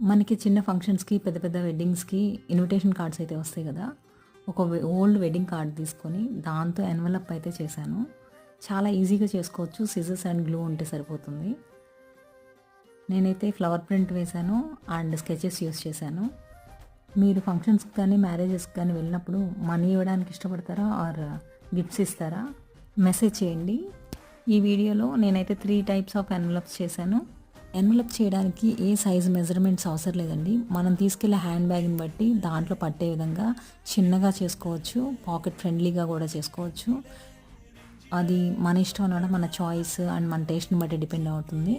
మనకి చిన్న ఫంక్షన్స్‌కి, పెద్ద పెద్ద వెడ్డింగ్స్‌కి ఇన్విటేషన్ కార్డ్స్ అయితే వస్తాయి కదా! ఒక ఓల్డ్ వెడ్డింగ్ కార్డ్ తీసుకొని దాంతో ఎన్వలప్ అయితే చేశాను. చాలా ఈజీగా చేసుకోవచ్చు. సిజర్స్ అండ్ గ్లూ ఉంటే సరిపోతుంది. నేనైతే ఫ్లవర్ ప్రింట్ వేశాను అండ్ స్కెచెస్ యూస్ చేశాను. మీరు ఫంక్షన్స్‌కి కానీ, మ్యారేజెస్‌కి కానీ వెళ్ళినప్పుడు మనీ ఇవ్వడానికి ఇష్టపడతారా? ఆర్ గిఫ్ట్స్ ఇస్తారా? మెసేజ్ చేయండి. ఈ వీడియోలో నేనైతే 3 టైప్స్ ఆఫ్ ఎన్వలప్స్ చేశాను. ఎన్వలప్ చేయడానికి ఏ సైజ్ మెజర్మెంట్స్ అవసరం లేదండి. మనం తీసుకెళ్ళే హ్యాండ్ బ్యాగ్ని బట్టి దాంట్లో పట్టే విధంగా చిన్నగా చేసుకోవచ్చు. పాకెట్ ఫ్రెండ్లీగా కూడా చేసుకోవచ్చు. అది మన ఇష్టం అన్నమాట. మన చాయిస్ అండ్ మన టేస్ట్ని బట్టి డిపెండ్ అవుతుంది.